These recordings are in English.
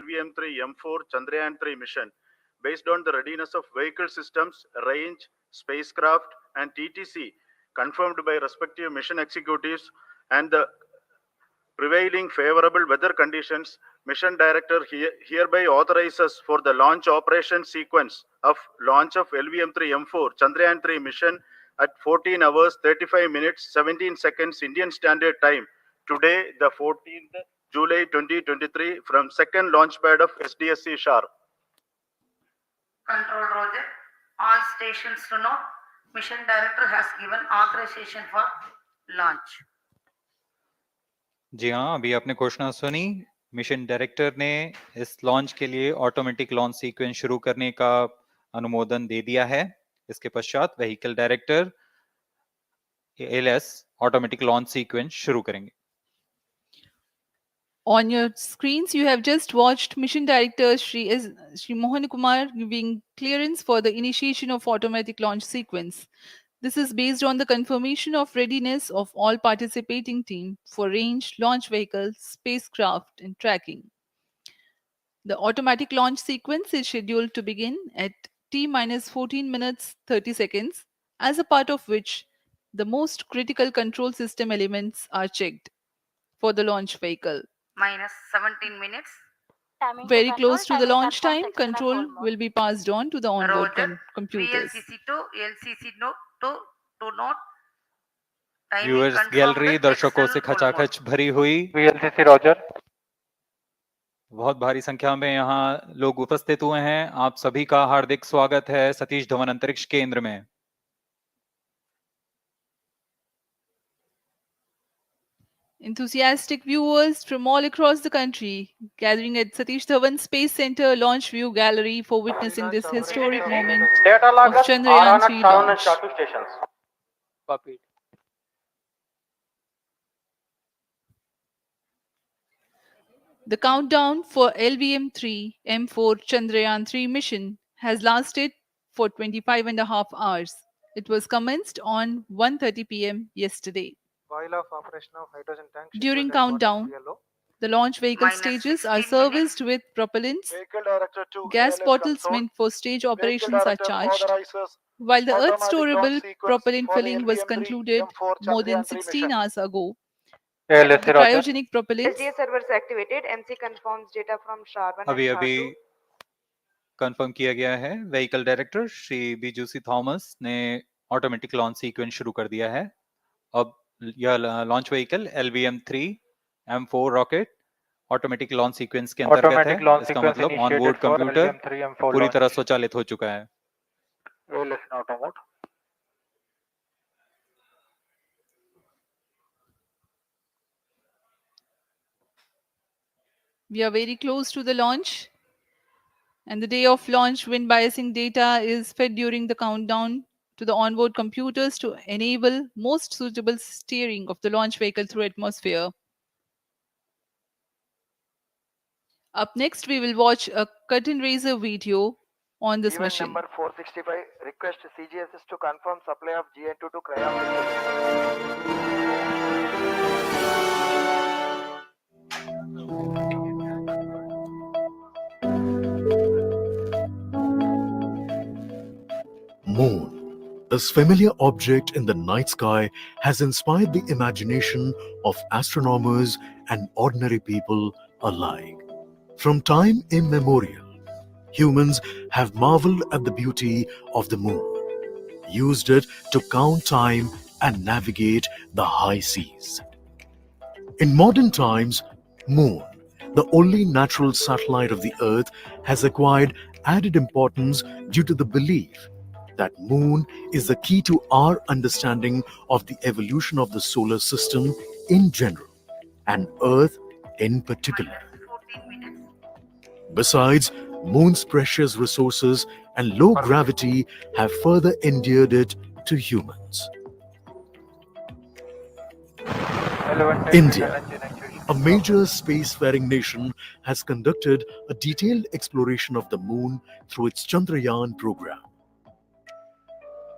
LVM-3 M4 Chandrayaan-3 mission based on the readiness of vehicle systems, range, spacecraft, and TTC confirmed by respective mission executives and the prevailing favorable weather conditions. Mission Director hereby authorizes for the launch operation sequence of launch of LVM-3 M4 Chandrayaan-3 mission at 14 hours 35 minutes 17 seconds Indian Standard Time today, the 14th July 2023, from second launch pad of SDSC Shar. Control Roger. All stations to know. Mission Director has given authorization for launch. जी हाँ, अभी आपने घोषणा सुनी। Mission director ने इस launch के लिए automatic launch sequence शुरू करने का अनुमोदन दे दिया है। इसके पश्चात vehicle director LS automatic launch sequence शुरू करेंगे। On your screens, you have just watched Mission Director Shri Mohan Kumar giving clearance for the initiation of automatic launch sequence. This is based on the confirmation of readiness of all participating team for range, launch vehicles, spacecraft, and tracking. The automatic launch sequence is scheduled to begin at T-14 minutes 30 seconds, as a part of which the most critical control system elements are checked for the launch vehicle. Minus 17 minutes. Very close to the launch time, control will be passed on to the onboard computers. VLCC to LCC to note. Viewers gallery दर्शकों से खचाखच भरी हुई। VLCC Roger. बहुत भारी संख्या में यहाँ लोग उपस्थित हुए हैं। आप सभी का हार्दिक स्वागत है सतीश धवन अंतरिक्ष केंद्र में। Enthusiastic viewers from all across the country gathering at Satish Dhawan Space Center Launch View Gallery for witnessing this historic moment of Chandrayaan 3 launch. Copied. The countdown for LVM-3 M4 Chandrayaan 3 mission has lasted for 25 and a half hours. It was commenced on 1:30 p.m. yesterday. While of operation of hydrogen tank. During countdown, the launch vehicle stages are serviced with propellants. Gas bottles meant for stage operations are charged, while the Earth storable propellant filling was concluded more than 16 hours ago. The cryogenic propellants. SDA servers activated. MC confirms data from SHAR-1 and अभी confirm किया गया है। Vehicle director Shri बीजूसी Thomas ने automatic launch sequence शुरू कर दिया है। अब यह launch vehicle LVM-3 M4 rocket automatic launch sequence के अंतर्गत है। इसका मतलब ऑन बोर्ड कंप्यूटर पूरी तरह स्वचालित हो चुका है। We are very close to the launch, and the day of launch wind biasing data is fed during the countdown to the onboard computers to enable most suitable steering of the launch vehicle through atmosphere. Up next, we will watch a curtain raiser video on this mission. Number 465, request CGSS to confirm supply of GN2 to cryo. Moon, this familiar object in the night sky, has inspired the imagination of astronomers and ordinary people alike. From time immemorial, humans have marveled at the beauty of the moon, used it to count time and navigate the high seas. In modern times, Moon, the only natural satellite of the Earth, has acquired added importance due to the belief that Moon is the key to our understanding of the evolution of the solar system in general and Earth in particular. Besides, Moon's precious resources and low gravity have further endeared it to humans. India, a major spacefaring nation, has conducted a detailed exploration of the Moon through its Chandrayaan program.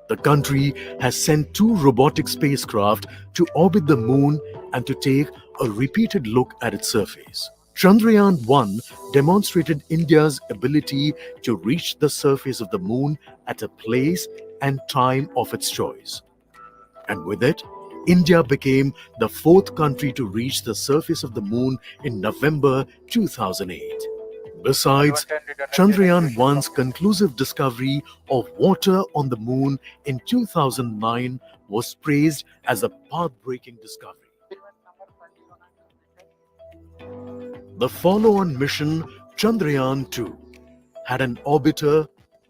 The country has sent 2 robotic spacecraft to orbit the Moon and to take a repeated look at its surface, Chandrayaan 1 demonstrated India's ability to reach the surface of the moon at a place and time of its choice. And with it, India became the fourth country to reach the surface of the moon in November 2008. Besides, Chandrayaan 1's conclusive discovery of water on the moon in 2009 was praised as a path-breaking discovery. The follow-on mission, Chandrayaan 2, had an orbiter,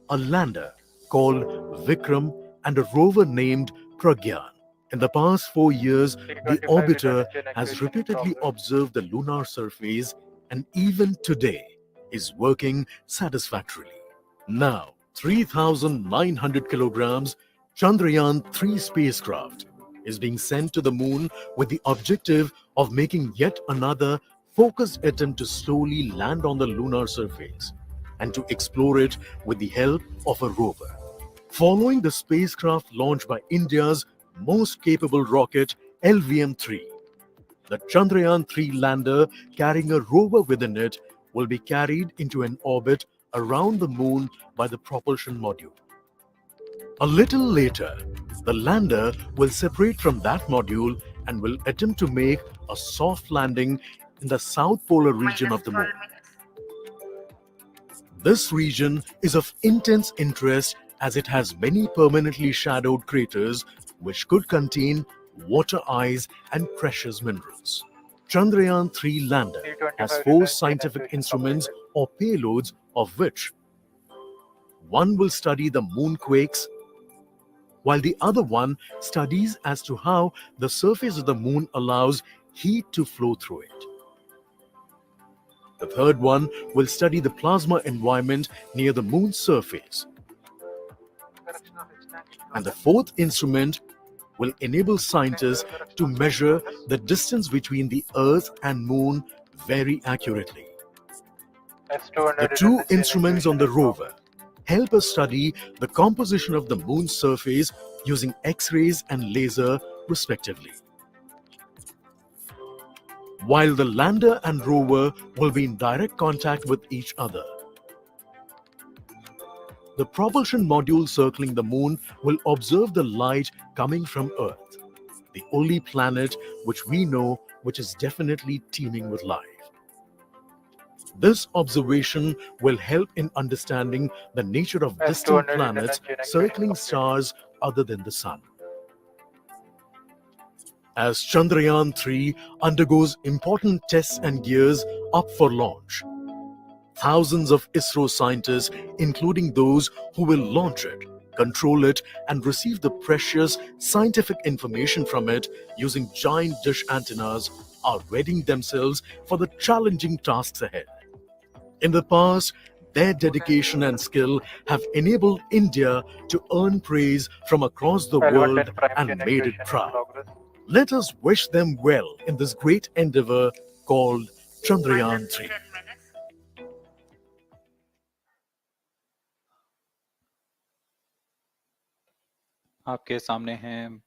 a lander called Vikram, and a rover named Pragyan. In the past 4 years, the orbiter has repeatedly observed the lunar surface and even today is working satisfactorily. Now, 3,900 kilograms Chandrayaan 3 spacecraft is being sent to the moon with the objective of making yet another focused attempt to slowly land on the lunar surface and to explore it with the help of a rover. Following the spacecraft launched by India's most capable rocket LVM-3, the Chandrayaan 3 lander carrying a rover within it will be carried into an orbit around the moon by the propulsion module. A little later, the lander will separate from that module and will attempt to make a soft landing in the south polar region of the moon. This region is of intense interest as it has many permanently shadowed craters which could contain water ice and precious minerals. Chandrayaan 3 lander has 4 scientific instruments or payloads, of which one will study the moonquakes, while the other one studies as to how the surface of the moon allows heat to flow through it. The third one will study the plasma environment near the moon's surface. And the fourth instrument will enable scientists to measure the distance between the Earth and Moon very accurately. The two instruments on the rover help us study the composition of the moon's surface using X-rays and laser respectively. While the lander and rover will be in direct contact with each other. The propulsion module circling the moon will observe the light coming from Earth, the only planet which we know which is definitely teeming with life. This observation will help in understanding the nature of distant planets circling stars other than the Sun. As Chandrayaan 3 undergoes important tests and gears up for launch, thousands of ISRO scientists, including those who will launch it, control it, and receive the precious scientific information from it using giant dish antennas, are readying themselves for the challenging tasks ahead. In the past, their dedication and skill have enabled India to earn praise from across the world and made it proud. Let us wish them well in this great endeavor called Chandrayaan 3. आपके सामने हैं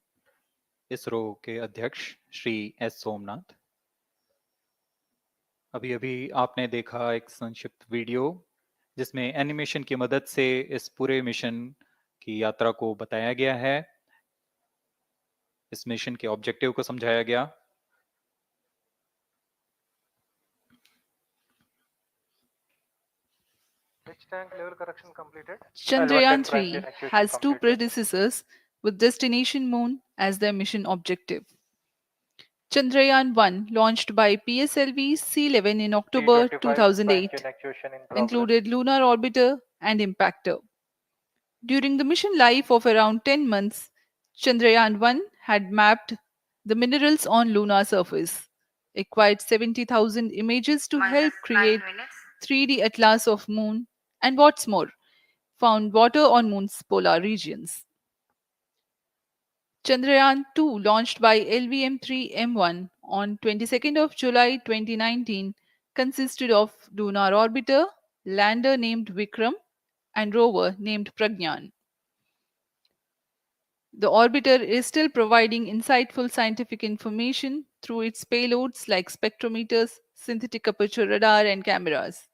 इसरो के अध्यक्ष Shri S Somnath. अभी अभी आपने देखा एक संक्षिप्त वीडियो जिसमें एनिमेशन की मदद से इस पूरे मिशन की यात्रा को बताया गया है, इस मिशन के ऑब्जेक्टिव को समझाया गया। Tank level correction completed. Chandrayaan 3 has two predecessors with destination moon as their mission objective. Chandrayaan 1, launched by PSLV C-11 in October 2008, included lunar orbiter and impactor. During the mission life of around 10 months, Chandrayaan 1 had mapped the minerals on lunar surface, acquired 70,000 images to help create 3D atlas of moon, and what's more, found water on moon's polar regions. Chandrayaan 2, launched by LVM-3M1 on 22nd of July 2019, consisted of lunar orbiter, lander named Vikram, and rover named Pragyan. The orbiter is still providing insightful scientific information through its payloads like spectrometers, synthetic aperture radar and cameras.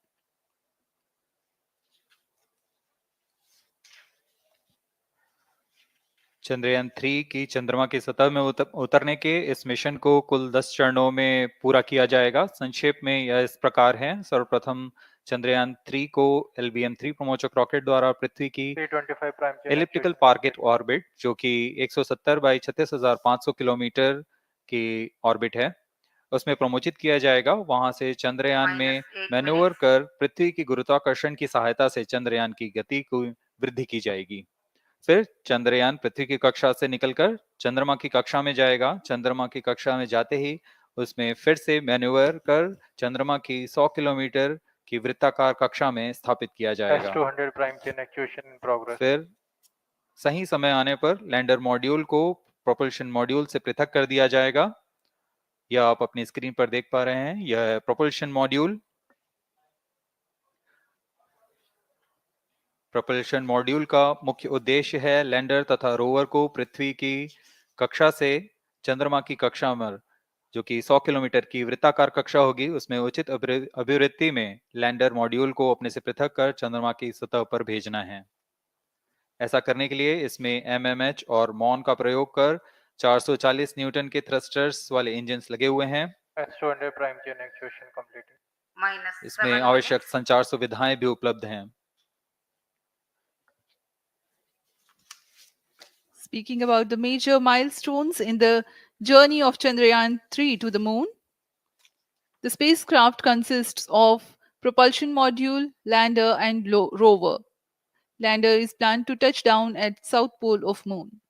Chandrayaan 3 की चंद्रमा की सतह में उतरने के इस mission को कुल 10 चरणों में पूरा किया जाएगा। संक्षेप में यह इस प्रकार है। सर्वप्रथम चंद्रयान 3 को LBM-3 प्रमोचक रॉकेट द्वारा पृथ्वी की P25 prime elliptical target orbit, जो कि 170 बाई 36,500 किलोमीटर की ऑर्बिट है, उसमें प्रमोचित किया जाएगा। वहां से चंद्रयान में -8 मैन्यूवर minutes. कर पृथ्वी की गुरुत्वाकर्षण की सहायता से चंद्रयान की गति को वृद्धि की जाएगी। फिर चंद्रयान पृथ्वी की कक्षा से निकलकर चंद्रमा की कक्षा में जाएगा। चंद्रमा की कक्षा में जाते ही उसमें फिर से मैन्यूवर कर चंद्रमा की 100 किलोमीटर की वृत्ताकार कक्षा में स्थापित किया जाएगा। S200 prime chain actuation in progress. फिर सही समय आने पर लैंडर मॉड्यूल को प्रोपल्शन मॉड्यूल से पृथक कर दिया जाएगा। यह आप अपनी स्क्रीन पर देख पा रहे हैं, यह प्रोपल्शन मॉड्यूल। प्रोपल्शन मॉड्यूल का मुख्य उद्देश्य है लैंडर तथा रोवर को पृथ्वी की कक्षा से चंद्रमा की कक्षा में, जो कि 100 किलोमीटर की वृत्ताकार कक्षा होगी, उसमें उचित अभिवृत्ति में लैंडर मॉड्यूल को अपने से पृथक कर चंद्रमा की सतह पर भेजना है। ऐसा करने के लिए इसमें MMH और मॉन का प्रयोग कर 440 न्यूटन के थ्रस्टर्स वाले इंजन लगे हुए हैं। S200 prime chain actuation completed. इसमें -7 आवश्यक minutes. संचार सुविधाएं भी उपलब्ध हैं। Speaking about the major milestones in the journey of Chandrayaan 3 to the moon, the spacecraft consists of propulsion module, lander, and rover. Lander is planned to touch down at south pole of moon.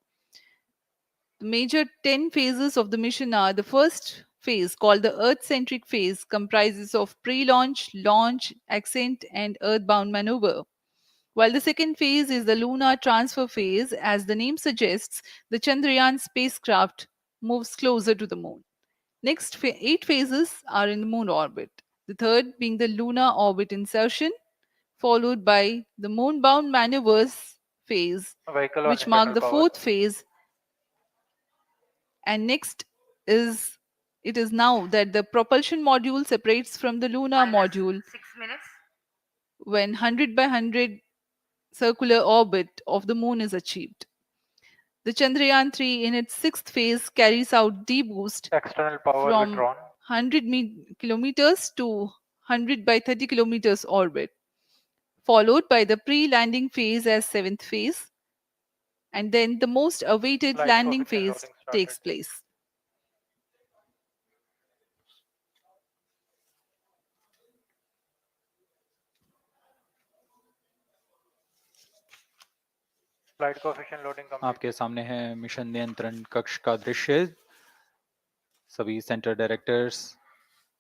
The major 10 phases of the mission are: the first phase, called the Earth-centric phase, comprises of pre-launch, launch, ascent, and earthbound maneuver. While the second phase is the lunar transfer phase, as the name suggests, the Chandrayaan spacecraft moves closer to the moon. Next 8 phases are in the moon orbit. The third being the lunar orbit insertion, followed by the moon-bound maneuvers phase, Vehicle on which mark internal the power. fourth phase. And next is it is now that the propulsion module separates from the lunar module -6 minutes. when 100 by 100 circular orbit of the moon is achieved. The Chandrayaan 3 in its sixth phase carries out deboost External power from withdrawn. 100 kilometers to 100 by 30 kilometers orbit, followed by the pre-landing phase as seventh phase, and then the most awaited Flight landing coefficient phase loading started. takes place. Flight coefficient loading complete. आपके सामने है mission नियंत्रण कक्ष का दृश्य। सभी centre directors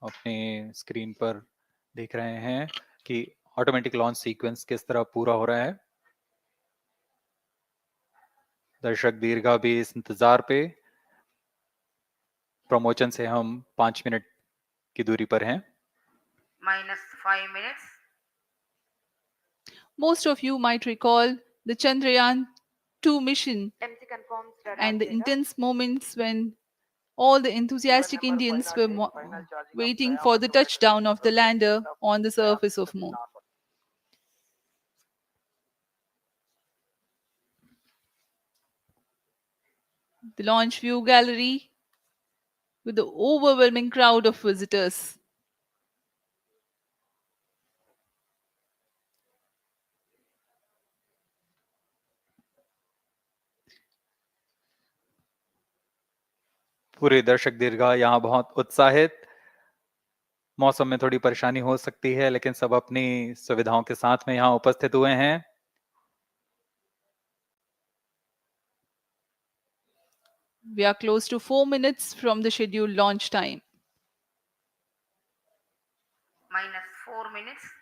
अपने screen पर देख रहे हैं कि ऑटोमेटिक लॉन्च सीक्वेंस किस तरह पूरा हो रहा है। दर्शक दीर्घा भी इस इंतजार पे। प्रमोशन से हम 5 मिनट की दूरी पर हैं। -5 minutes. Most of you might recall the Chandrayaan 2 mission MC confirms radar and the data. intense moments when all the enthusiastic Number Indians 508, were final charging of waiting Chandrayaan for the rocket touchdown of the rocket lander of on the Chandrayaan surface of system moon. normal. The launch view gallery with the overwhelming crowd of visitors. पूरे दर्शक दीर्घा यहाँ बहुत उत्साहित। मौसम में थोड़ी परेशानी हो सकती है, लेकिन सब अपनी सुविधाओं के साथ में यहाँ उपस्थित हुए हैं। We are close to 4 minutes from the scheduled launch time. -4 minutes.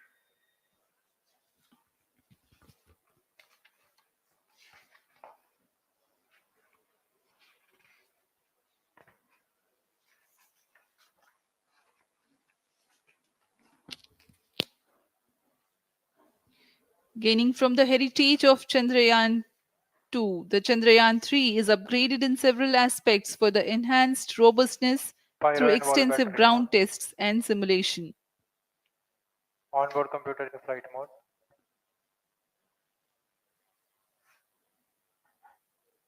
Gaining from the heritage of Chandrayaan 2, the Chandrayaan 3 is upgraded in several aspects for the enhanced robustness, through and wall extensive battery ground mode. tests and simulation. Onboard computer in flight mode.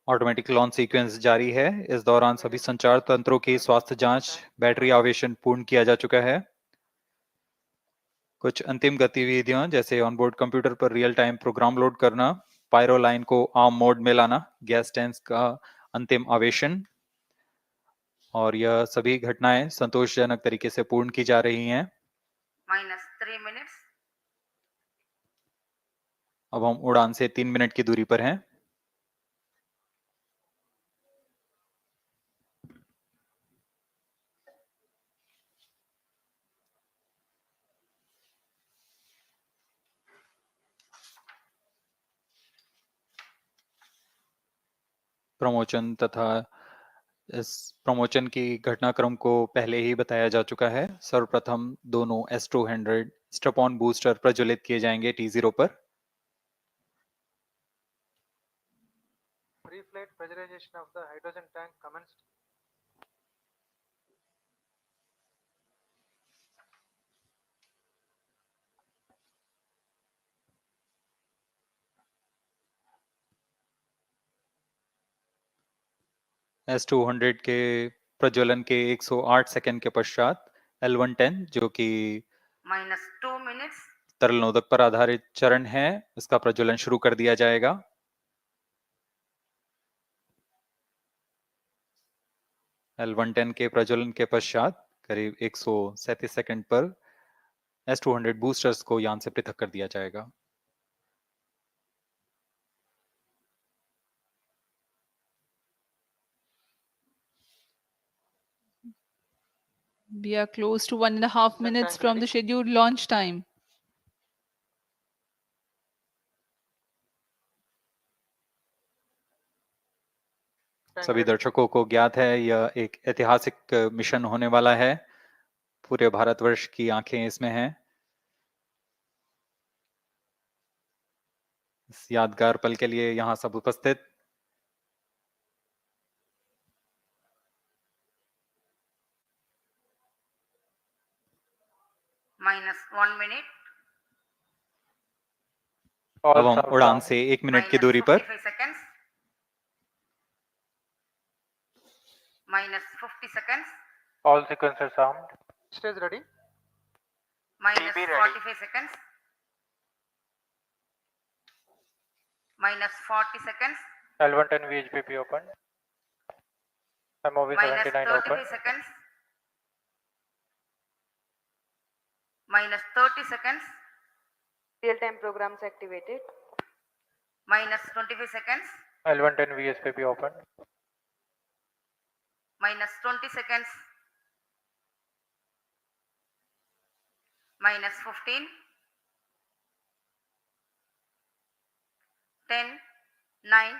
Automatic launch sequence जारी है। इस दौरान सभी संचार तंत्रों की स्वास्थ्य जांच, बैटरी आवेशन पूर्ण किया जा चुका है। कुछ अंतिम गतिविधियां जैसे ऑनबोर्ड कंप्यूटर पर रियल टाइम प्रोग्राम लोड करना, पायरो लाइन को आर्म मोड में लाना, गैस टैंक्स का अंतिम आवेशन, और यह सभी घटनाएं संतोषजनक तरीके से पूर्ण की जा रही हैं। -3 minutes. अब हम उड़ान से 3 मिनट की दूरी पर हैं। प्रमोशन तथा इस प्रमोशन की घटनाक्रम को पहले ही बताया जा चुका है। सर्वप्रथम दोनों S200 स्ट्रप-ऑन बूस्टर प्रज्वलित किए जाएंगे T0 पर। Pre-flight pressurization of the hydrogen tank commenced. S200 के प्रज्वलन के 108 सेकंड के पश्चात L110 जो कि -2 minutes. तरल नोदक पर आधारित चरण है, इसका प्रज्वलन शुरू कर दिया जाएगा। L110 के प्रज्वलन के पश्चात करीब 137 सेकंड पर S200 बूस्टर्स को यान से पृथक कर दिया जाएगा। We are close to 1.5 minutes from the scheduled launch time. सभी दर्शकों को ज्ञात है यह एक ऐतिहासिक मिशन होने वाला है। पूरे भारतवर्ष की आंखें इसमें हैं। इस यादगार पल के लिए यहाँ सब उपस्थित -1 minute. अब हम उड़ान से 1 मिनट की दूरी पर -55 seconds. -50 seconds. All sequencers armed. Stage ready. -45 seconds. -40 seconds. L110 VHPP open. MOV 79 open. -35 seconds. -30 seconds. Real-time programs activated. -25 seconds. L110 VSPP open. -20 seconds. -15. 10, 9,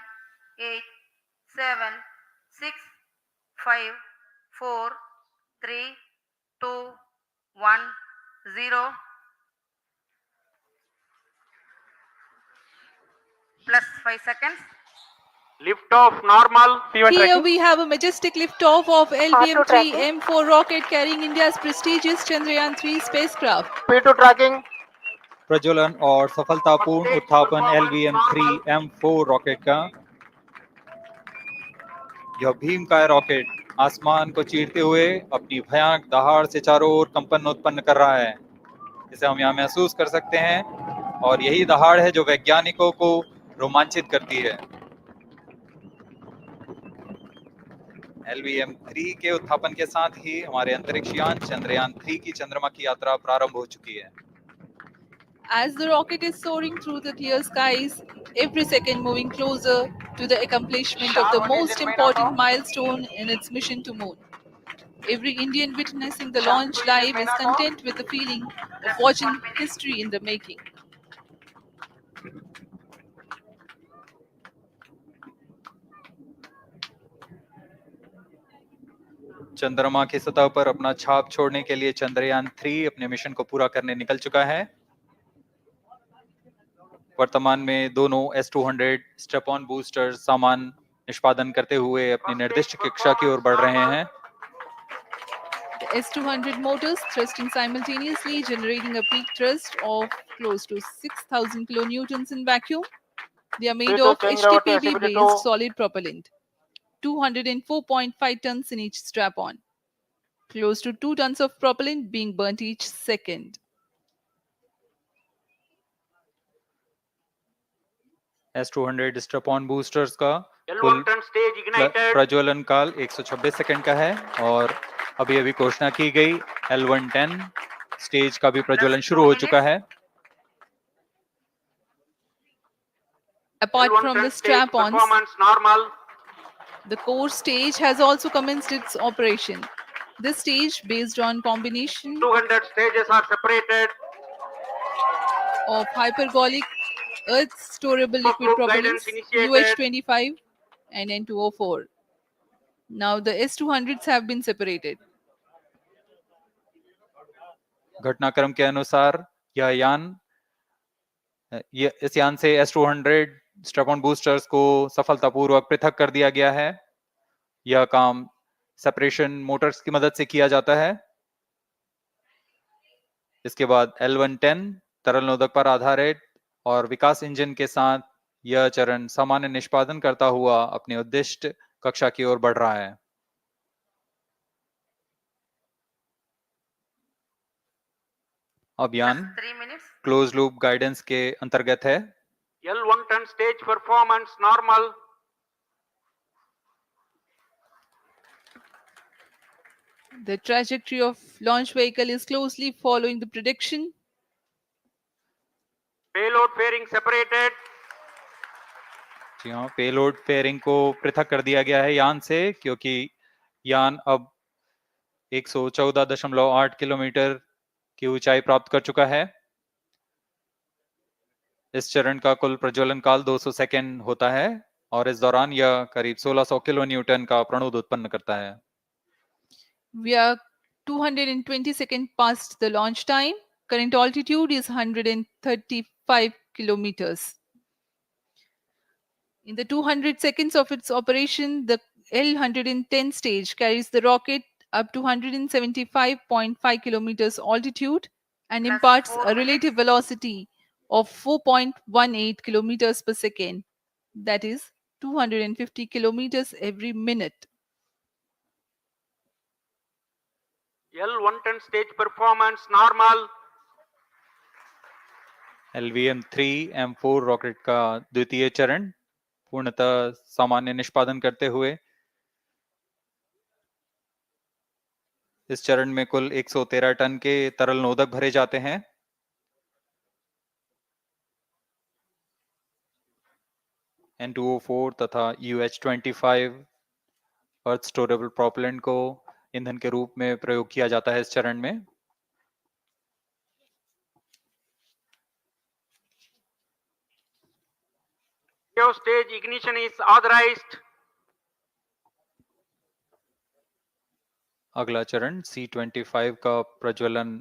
8, 7, 6, 5, 4, 3, 2, 1, 0. +5 seconds. Lift off normal. P1 Here tracking. we have a majestic liftoff of tracking. LBM-3 M4 rocket carrying India's prestigious Chandrayaan 3 spacecraft. P2 tracking. प्रज्वलन और सफलतापूर्ण उत्थापन LVM-3 M4 rocket का। यह भीमकाय rocket आसमान को चीरते हुए अपनी भयानक दहाड़ से चारों ओर कंपन उत्पन्न कर रहा है। इसे हम यहाँ महसूस कर सकते हैं और यही दहाड़ है जो वैज्ञानिकों को रोमांचित करती है। LVM-3 के उत्थापन के साथ ही हमारे अंतरिक्ष यान चंद्रयान 3 की चंद्रमा की यात्रा प्रारंभ हो चुकी है। As the rocket is soaring through the clear skies, every second moving closer to the accomplishment of the most important milestone in its mission to moon. Every Indian witnessing the launch live is content with the feeling of watching history in the making. चंद्रमा की सतह पर अपना छाप छोड़ने के लिए चंद्रयान 3 अपने मिशन को पूरा करने निकल चुका है। वर्तमान में दोनों S200 स्ट्रप-ऑन बूस्टर सामान निष्पादन करते हुए अपनी निर्दिष्ट कक्षा की ओर बढ़ रहे हैं। S200 motors thrusting simultaneously, generating a peak thrust of close to 6,000 kilonewtons in vacuum. They are made P2 of Chengravati HTPB activity based 2. solid propellant, 204.5 tons in each strap-on, close to 2 tons of propellant being burnt each second. S200 strap-on boosters का L1 कुल turn stage ignited. प्रज्वलन काल 126 second का है और अभी अभी घोषणा की गई L110 स्टेज का भी प्रज्वलन शुरू हो चुका है. Apart L1 from turn the stage strap-ons, performance normal. the core stage has also commenced its operation. This stage, based on combination 200 stages are separated. of hypergolic earth storable liquid Group propellants guidance initiated. UH25 and N204. Now the S200s have been separated. घटनाक्रम के अनुसार यह यान इस यान से S200 strap-on boosters को सफलतापूर्वक पृथक कर दिया गया है. यह काम सेपरेशन मोटर्स की मदद से किया जाता है. इसके बाद L110 तरल नोदक पर आधारित और विकास इंजन के साथ यह चरण सामान्य निष्पादन करता हुआ अपनी उद्दिष्ट कक्षा की ओर बढ़ रहा है. अभियान Plus 3 minutes. Close loop guidance के अंतर्गत है. L1 turn stage performance normal. The trajectory of launch vehicle is closely following the prediction. Payload fairing separated. जी हाँ, पेलोड फेयरिंग को पृथक कर दिया गया है यान से क्योंकि यान अब 114.8 किलोमीटर की ऊंचाई प्राप्त कर चुका है. इस चरण का कुल प्रज्वलन काल 200 सेकेंड होता है और इस दौरान यह करीब 1600 किलो न्यूटन का प्रणुद उत्पन्न करता है. We are 220 seconds past the launch time. Current altitude is 135 kilometers. In the 200 seconds of its operation, the L110 stage carries the rocket up to 175.5 kilometers altitude and Plus imparts 4 a relative velocity of 4.18 kilometers per second, that is 250 kilometers every minute. L1 turn stage performance normal. LVM-3 M4 rocket का द्वितीय चरण पूर्णतः सामान्य निष्पादन करते हुए इस चरण में कुल 113 टन के तरल नोदक भरे जाते हैं. N204 तथा UH25 अर्थ स्टोरेबल प्रोपेलेंट को ईंधन के रूप में प्रयोग किया जाता है इस चरण में. Stage ignition is authorized. अगला चरण C25 का प्रज्वलन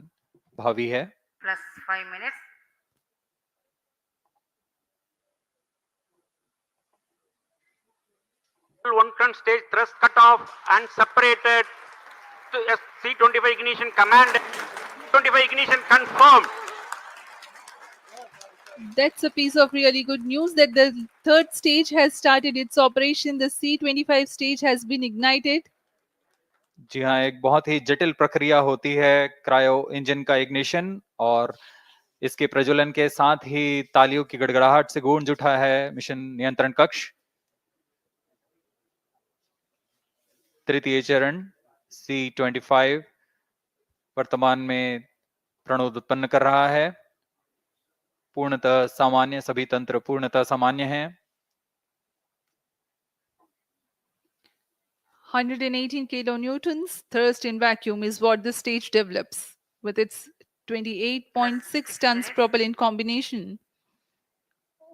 भावी है. Plus 5 minutes. L1 turn stage thrust cut off and separated. To C25 ignition command. 25 ignition confirmed. That's a piece of really good news that the third stage has started its operation. The C25 stage has been ignited. जी हाँ, एक बहुत ही जटिल प्रक्रिया होती है cryo engine का ignition और इसके प्रज्वलन के साथ ही तालियों की गड़गड़ाहट से गूंज उठा है मिशन नियंत्रण कक्ष. तृतीय चरण C25 वर्तमान में प्रणोद उत्पन्न कर रहा है. पूर्णतः सामान्य, सभी तंत्र पूर्णतः सामान्य हैं. 118 kilonewtons thrust in vacuum is what the stage develops with its 28.6 tons propellant combination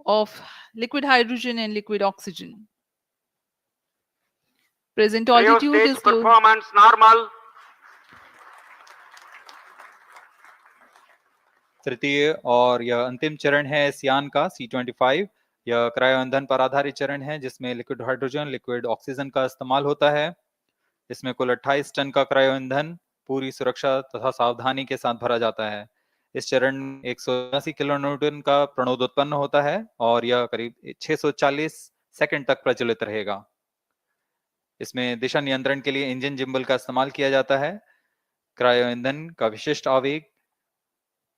of liquid hydrogen and liquid oxygen. Present altitude Stage is close. performance normal. तृतीय और यह अंतिम चरण है इस यान का C25. यह क्रायो ईंधन पर आधारित चरण है जिसमें लिक्विड हाइड्रोजन, लिक्विड ऑक्सीजन का इस्तेमाल होता है. इसमें कुल 28 टन का क्रायो ईंधन पूरी सुरक्षा तथा सावधानी के साथ भरा जाता है। इस चरण में 180 किलोन्यूटन का प्रणोद उत्पन्न होता है और यह करीब 640 सेकंड तक प्रज्वलित रहेगा। इसमें दिशा नियंत्रण के लिए इंजन जिम्बल का इस्तेमाल किया जाता है। क्रायो ईंधन का विशिष्ट आवेग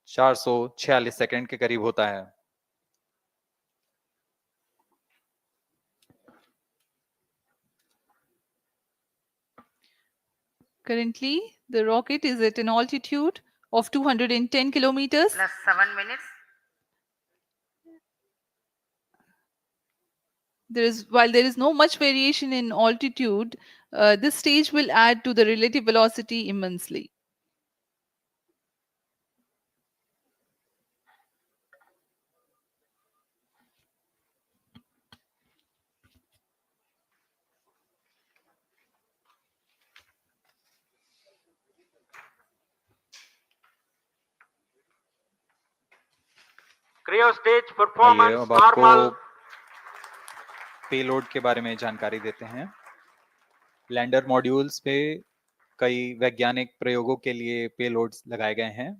446 सेकंड के करीब होता है। Currently, the rocket is at an altitude of 210 kilometers. Plus 7 minutes. While there is no much variation in altitude, this stage will add to the relative velocity immensely. Cryo stage आइए performance अब आपको normal. Payload के बारे में जानकारी देते हैं। Lander modules पे कई वैज्ञानिक प्रयोगों के लिए पेलोड्स लगाए गए हैं।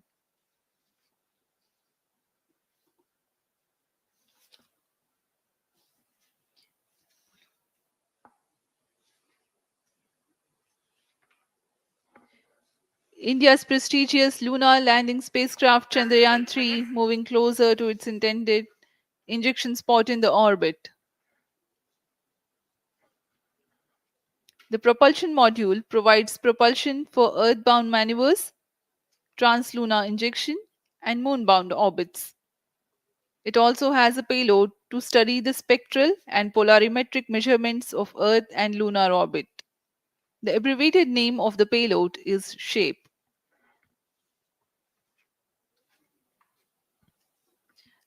India's prestigious lunar landing spacecraft Plus Chandrayaan 8 3 minutes. moving closer to its intended injection spot in the orbit. The propulsion module provides propulsion for earthbound maneuvers, translunar injection, and moonbound orbits. It also has a payload to study the spectral and polarimetric measurements of Earth and lunar orbit. The abbreviated name of the payload is SHAPE.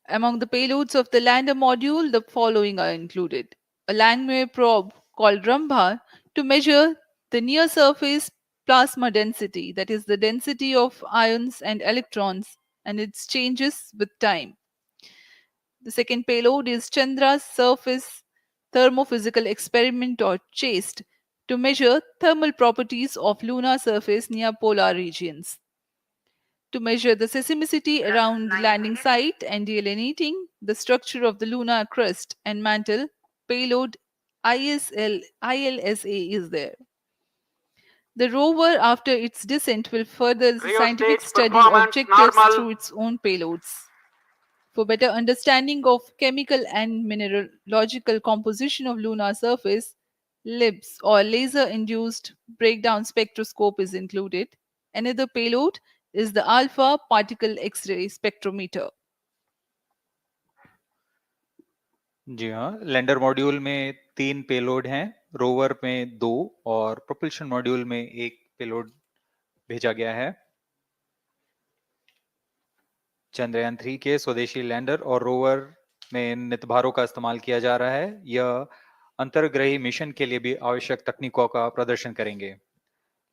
Among the payloads of the lander module, the following are included. A Langmuir probe called Rambha to measure the near surface plasma density, that is, the density of ions and electrons, and its changes with time. The second payload is Chandra's Surface Thermophysical Experiment or CHASTE to measure thermal properties of lunar surface near polar regions. To measure the seismicity Plus around the 9 landing minutes. site and delineating the structure of the lunar crust and mantle, payload ILSA is there. The rover, after its descent, will further the Cryo scientific stage study performance objectives normal. through its own payloads. For better understanding of chemical and mineralogical composition of lunar surface, LIBS or laser-induced breakdown spectroscope is included. Another payload is the alpha particle X-ray spectrometer. जी हाँ, lander module में 3 payload हैं, rover में 2 और propulsion module में 1 payload भेजा गया है। चंद्रयान 3 के स्वदेशी लैंडर और रोवर में नितभारों का इस्तेमाल किया जा रहा है। यह अंतर्ग्रही मिशन के लिए भी आवश्यक तकनीकों का प्रदर्शन करेंगे।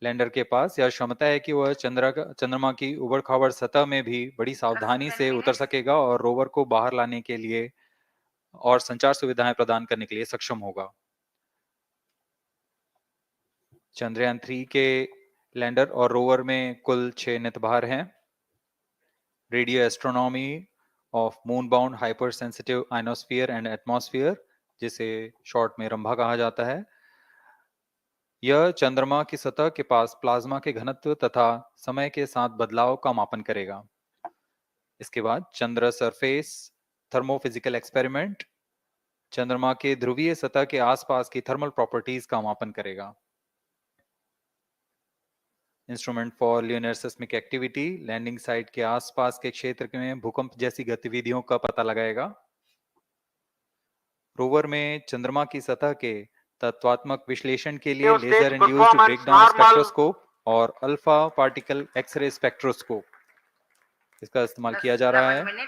लैंडर के पास यह क्षमता है कि वह चंद्रमा की उबड़-खाबड़ सतह में भी बड़ी सावधानी से उतर सकेगा और रोवर को बाहर लाने के लिए और संचार सुविधाएं प्रदान करने के लिए सक्षम होगा। चंद्रयान 3 के लैंडर और रोवर में कुल 6 नितभार हैं। Radio astronomy of moon bound hyper sensitive ionosphere and atmosphere, जिसे शॉर्ट में रंभा कहा जाता है, यह चंद्रमा की सतह के पास प्लाज्मा के घनत्व तथा समय के साथ बदलाव का मापन करेगा। इसके बाद चंद्र सरफेस थर्मोफिजिकल एक्सपेरिमेंट चंद्रमा के ध्रुवीय सतह के आसपास की थर्मल प्रॉपर्टीज का मापन करेगा। Instrument for lunar seismic activity landing site के आसपास के क्षेत्र में भूकंप जैसी गतिविधियों का पता लगाएगा। रोवर में चंद्रमा की सतह के तत्वात्मक विश्लेषण के लिए लेजर इंड्यूस्ड ब्रेकडाउन स्पेक्ट्रोस्कोप और अल्फा पार्टिकल एक्सरे स्पेक्ट्रोस्कोप इसका इस्तेमाल किया जा रहा है।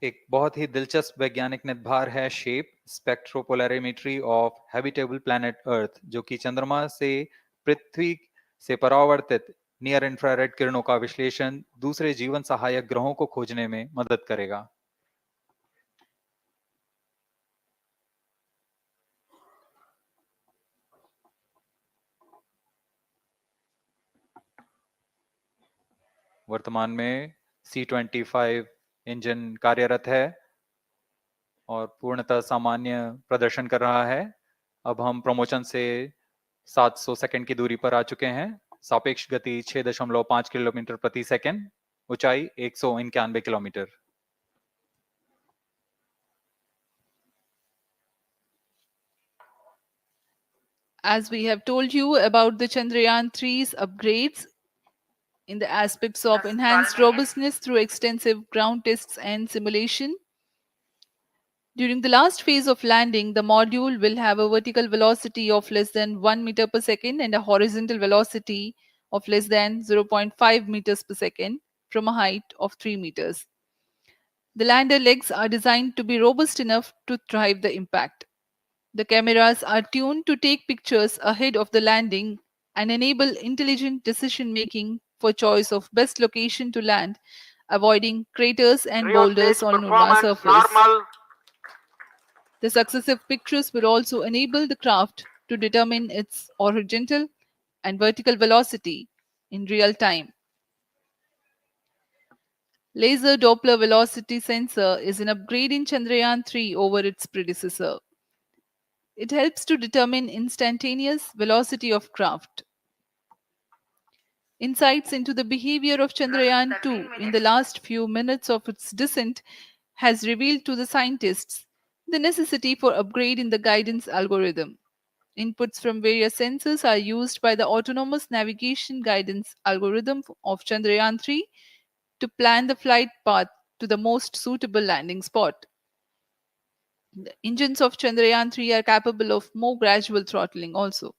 एक बहुत ही दिलचस्प वैज्ञानिक निर्धार है shape स्पेक्ट्रोपोलैरिमेट्री of habitable planet earth, जो कि चंद्रमा से पृथ्वी से परावर्तित नियर इंफ्रारेड किरणों का विश्लेषण दूसरे जीवन सहायक ग्रहों को खोजने में मदद करेगा। वर्तमान में C-25 इंजन कार्यरत है और पूर्णतः सामान्य प्रदर्शन कर रहा है। अब हम प्रमोशन से 700 सेकंड की दूरी पर आ चुके हैं। सापेक्ष गति 6.5 किलोमीटर प्रति सेकंड, ऊंचाई 191 kilometre. As we have told you about the Chandrayaan 3's upgrades in the aspects of Plus enhanced 12 minutes. robustness through extensive ground tests and simulation, during the last phase of landing, the module will have a vertical velocity of less than 1 meter per second and a horizontal velocity of less than 0.5 meters per second from a height of 3 meters. The lander legs are designed to be robust enough to thrive the impact. The cameras are tuned to take pictures ahead of the landing and enable intelligent decision making for choice of best location to land, avoiding craters and Cryo boulders stage on lunar performance surface. normal. The successive pictures will also enable the craft to determine its horizontal and vertical velocity in real time. Laser Doppler velocity sensor is an upgrade in Chandrayaan 3 over its predecessor. It helps to determine instantaneous velocity of craft. Insights into the behavior of Chandrayaan 2 in the last few minutes of its descent has revealed to the scientists the necessity for upgrade in the guidance algorithm. Inputs from various sensors are used by the autonomous navigation guidance algorithm of Chandrayaan 3 to plan the flight path to the most suitable landing spot. The engines of Chandrayaan 3 are capable of more gradual throttling also.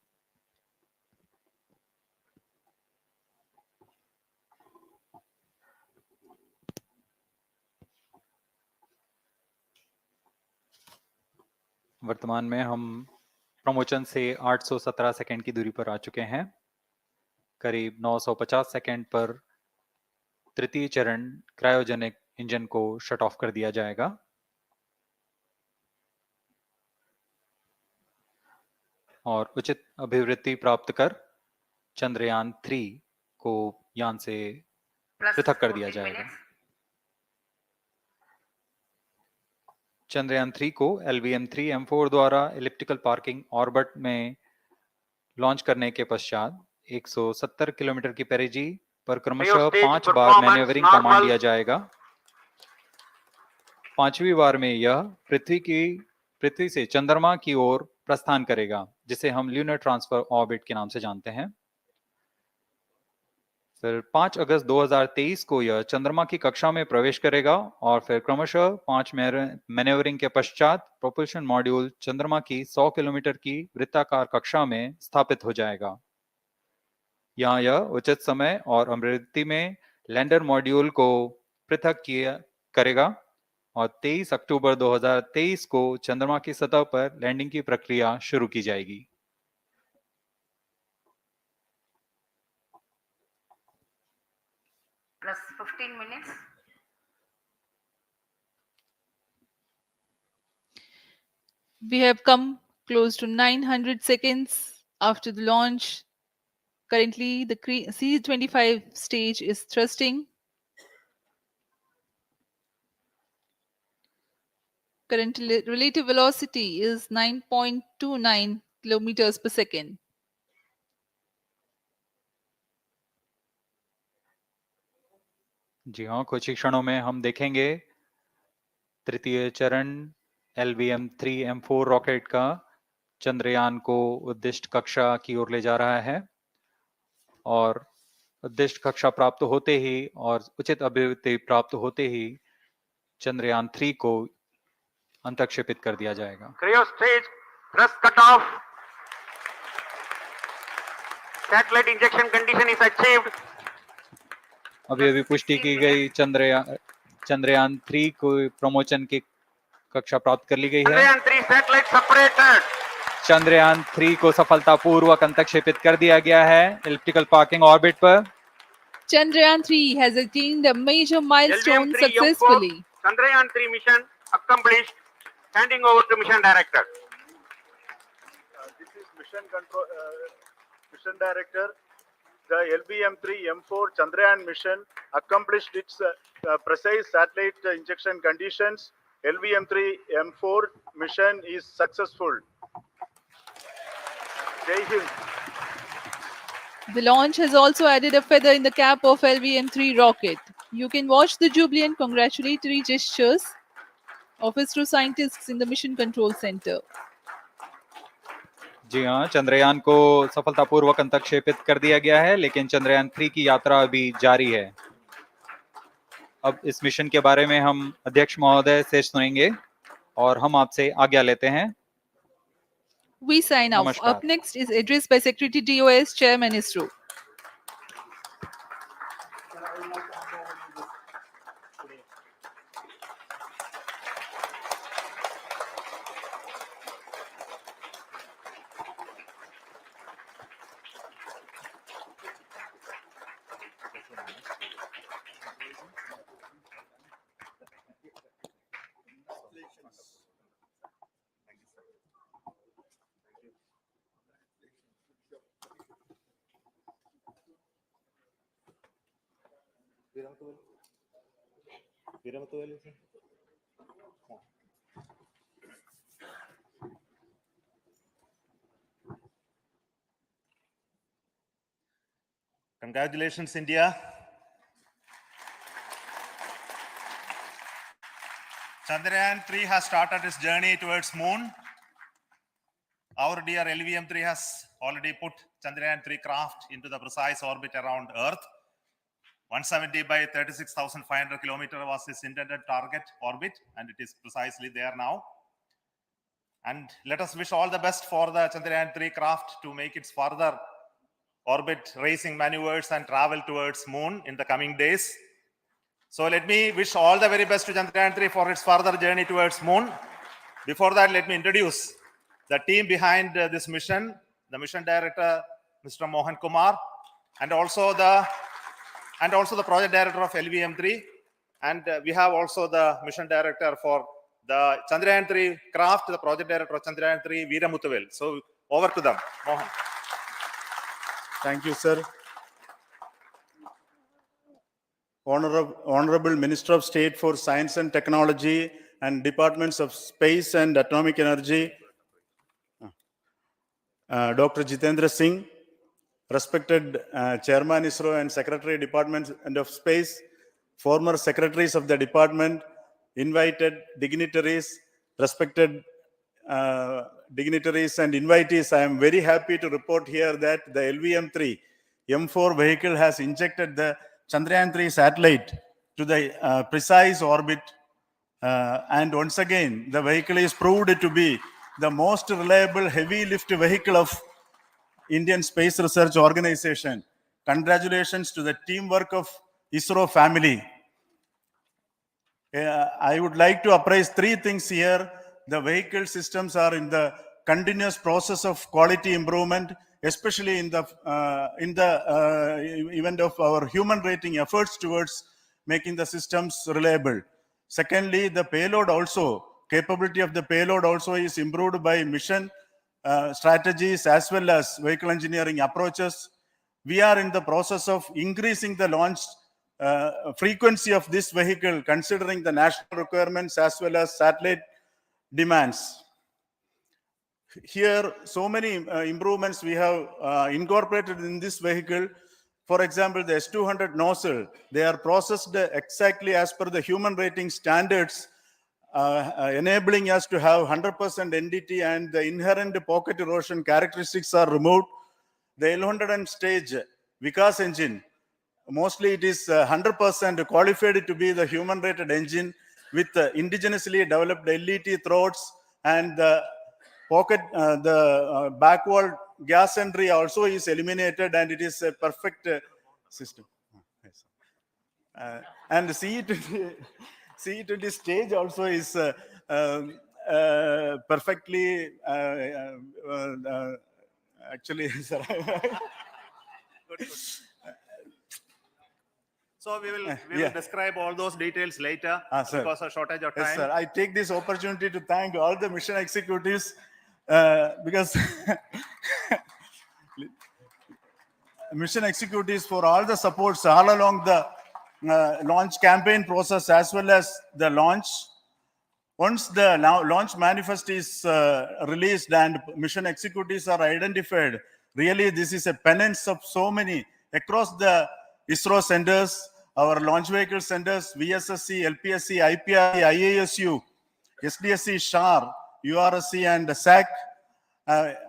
वर्तमान में हम promotion से 817 second की दूरी पर आ चुके हैं। करीब 950 सेकंड पर तृतीय चरण क्रायोजेनिक इंजन को शट ऑफ कर दिया जाएगा और उचित अभिवृद्धि प्राप्त कर चंद्रयान 3 को यान से Plus पृथक कर दिया 14 जाएगा। minutes. चंद्रयान 3 को LVM-3 M4 द्वारा इलिप्टिकल पार्किंग ऑर्बिट में लॉन्च करने के पश्चात 170 किलोमीटर की पेरिजी पर क्रमशः Stage 5 बार performance मैन्यूवरिंग कमांड normal. दिया जाएगा। 5वीं बार में यह पृथ्वी से चंद्रमा की ओर प्रस्थान करेगा, जिसे हम ल्यूनर ट्रांसफर ऑर्बिट के नाम से जानते हैं। फिर 5 अगस्त 2023 को यह चंद्रमा की कक्षा में प्रवेश करेगा और फिर क्रमशः 5 मैन्यूवरिंग के पश्चात प्रोपल्शन मॉड्यूल चंद्रमा की 100 किलोमीटर की वृत्ताकार कक्षा में स्थापित हो जाएगा। यहाँ यह उचित समय और अभिवृद्धि में लैंडर मॉड्यूल को पृथक करेगा और 23 अक्टूबर 2023 को चंद्रमा की सतह पर लैंडिंग की प्रक्रिया शुरू की जाएगी। Plus 15 minutes. We have come close to 900 seconds after the launch. Currently, the C-25 stage is thrusting. Current relative velocity is 9.29 kilometers per second. जी हाँ, कुछ ही क्षणों में हम देखेंगे तृतीय चरण LVM-3 M4 रॉकेट का चंद्रयान को उद्दिष्ट कक्षा की ओर ले जा रहा है और उद्दिष्ट कक्षा प्राप्त होते ही और उचित अभिवृद्धि प्राप्त होते ही चंद्रयान 3 को अंतक्षेपित कर दिया जाएगा। Cryo stage thrust cutoff. Satellite injection condition is achieved. अभी पुष्टि की गई चंद्रयान 3 को प्रमोशन की कक्षा प्राप्त कर ली गई है। Chandrayaan 3 satellite separated. चंद्रयान 3 को सफलतापूर्वक अंतक्षेपित कर दिया गया है इलिप्टिकल पार्किंग ऑर्बिट पर। Chandrayaan 3 has attained a major milestone LVM-3 successfully. M4 Chandrayaan 3 mission accomplished. Handing over to mission director. This is mission control, mission director the LVM-3 M4 Chandrayaan mission accomplished its precise satellite injection conditions. LVM-3 M4 mission is successful. Jai Hind. The launch has also added a feather in the cap of LVM-3 rocket. You can watch the jubilant congratulatory gestures of ISRO scientists in the Mission Control Center. जी हाँ, चंद्रयान को सफलतापूर्वक अंतक्षेपित कर दिया गया है, लेकिन चंद्रयान 3 की यात्रा अभी जारी है। अब इस मिशन के बारे में हम अध्यक्ष महोदय से सुनेंगे और हम आपसे आज्ञा लेते हैं। We sign off. Namaskar. Up next is address by Secretary DOS, Chairman ISRO. Congratulations, India. Chandrayaan 3 has started its journey towards moon. Our dear LVM-3 has already put Chandrayaan 3 craft into the precise orbit around Earth. 170 by 36,500 kilometers was its intended target orbit, and it is precisely there now. And let us wish all the best for the Chandrayaan 3 craft to make its further orbit racing maneuvers and travel towards moon in the coming days. So let me wish all the very best to Chandrayaan 3 for its further journey towards moon. Before that, let me introduce the team behind this mission, the mission director, Mr. Mohan Kumar, and also the project director of LVM-3. And we have also the mission director for the Chandrayaan 3 craft, the project director of Chandrayaan 3, Veera Muthuvel. So over to them, Mohan. Thank you, sir. Honorable Minister of State for Science and Technology and Departments of Space and Atomic Energy, Dr. Jitendra Singh, respected Chairman ISRO and Secretary Department of Space, former secretaries of the department, invited dignitaries, respected dignitaries and invitees, I am very happy to report here that the LVM-3 M4 vehicle has injected the Chandrayaan-3 satellite to the precise orbit. And once again, the vehicle is proved to be the most reliable heavy lift vehicle of Indian Space Research Organization. Congratulations to the teamwork of ISRO family. I would like to appraise three things here. The vehicle systems are in the continuous process of quality improvement, especially in the event of our human rating efforts towards making the systems reliable. Secondly, the payload also, capability of the payload also is improved by mission strategies as well as vehicle engineering approaches. We are in the process of increasing the launch frequency of this vehicle, considering the national requirements as well as satellite demands. Here, so many improvements we have incorporated in this vehicle. For example, the S200 nozzle, they are processed exactly as per the human rating standards, enabling us to have 100% NDT, and the inherent pocket erosion characteristics are removed. The L100 stage Vikas engine, mostly it is 100% qualified to be the human rated engine with indigenously developed LET throats, and the pocket, the backward gas entry also is eliminated, and it is a perfect system. And the CE20 stage also is perfectly actually, sir. So we will describe all those details later because of shortage of time. Yes, sir. I take this opportunity to thank all the mission executives because mission executives for all the supports all along the launch campaign process as well as the launch. Once the launch manifest is released and mission executives are identified, really this is a penance of so many across the ISRO centers, our launch vehicle centers, VSSC, LPSC, IPI, IASU, SDSC, SHAR, URSC and SAC,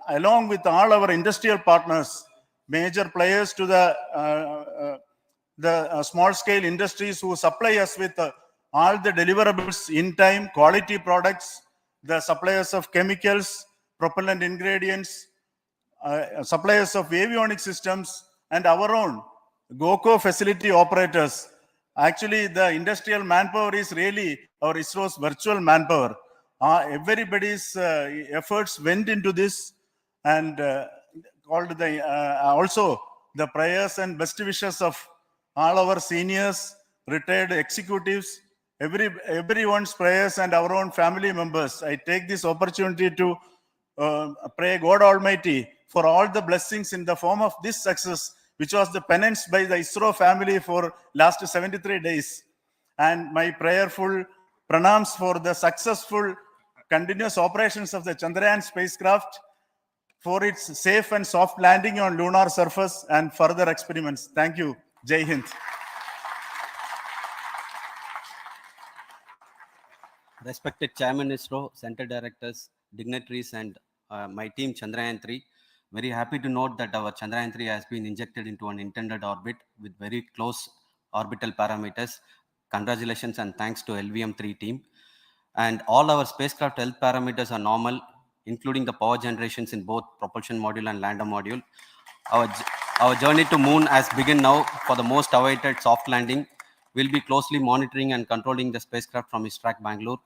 along with all our industrial partners, major players to the small scale industries who supply us with all the deliverables in time, quality products, the suppliers of chemicals, propellant ingredients, suppliers of avionics systems, and our own GOCO facility operators. Actually, the industrial manpower is really our ISRO's virtual manpower. Everybody's efforts went into this, and called the also the prayers and best wishes of all our seniors, retired executives, everyone's prayers and our own family members. I take this opportunity to pray God Almighty for all the blessings in the form of this success, which was the penance by the ISRO family for last 73 days. And my prayerful pranams for the successful continuous operations of the Chandrayaan spacecraft, for its safe and soft landing on lunar surface and further experiments. Thank you. Jai Hind. Respected Chairman ISRO, Center Directors, dignitaries, and my team Chandrayaan 3, very happy to note that our Chandrayaan 3 has been injected into an intended orbit with very close orbital parameters. Congratulations and thanks to LVM3 team. And all our spacecraft health parameters are normal, including the power generations in both propulsion module and lander module. Our journey to moon has begun now for the most awaited soft landing. We'll be closely monitoring and controlling the spacecraft from ISRAC Bangalore.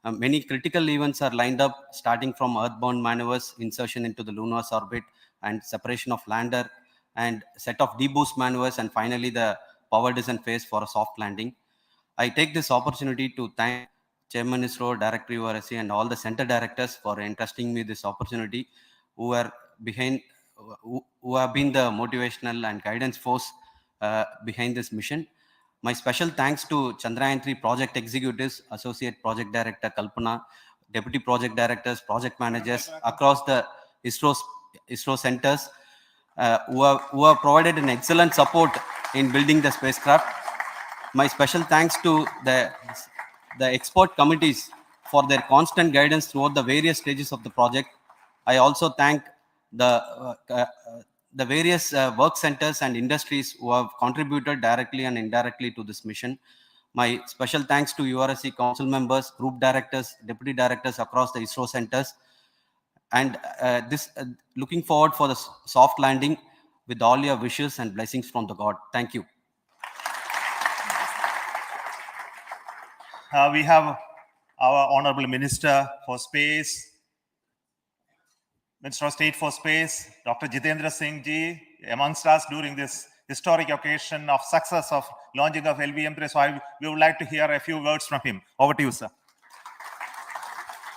Many critical events are lined up, starting from earthbound maneuvers, insertion into the lunar orbit, and separation of lander, and set of deboost maneuvers, and finally the power descent phase for a soft landing. I take this opportunity to thank Chairman ISRO, Director URSC, and all the center directors for entrusting me this opportunity, who have been the motivational and guidance force behind this mission. My special thanks to Chandrayaan 3 project executives, Associate Project Director Kalpana, Deputy Project Directors, Project Managers across the ISRO centers who have provided an excellent support in building the spacecraft. My special thanks to the expert committees for their constant guidance throughout the various stages of the project. I also thank the various work centers and industries who have contributed directly and indirectly to this mission. My special thanks to URSC council members, group directors, deputy directors across the ISRO centers, and looking forward for the soft landing with all your wishes and blessings from the God. Thank you. We have our Honorable Minister for Space, Minister of State for Space, Dr. Jitendra Singh ji, amongst us during this historic occasion of success of launching of LVM3. So we would like to hear a few words from him. Over to you, sir.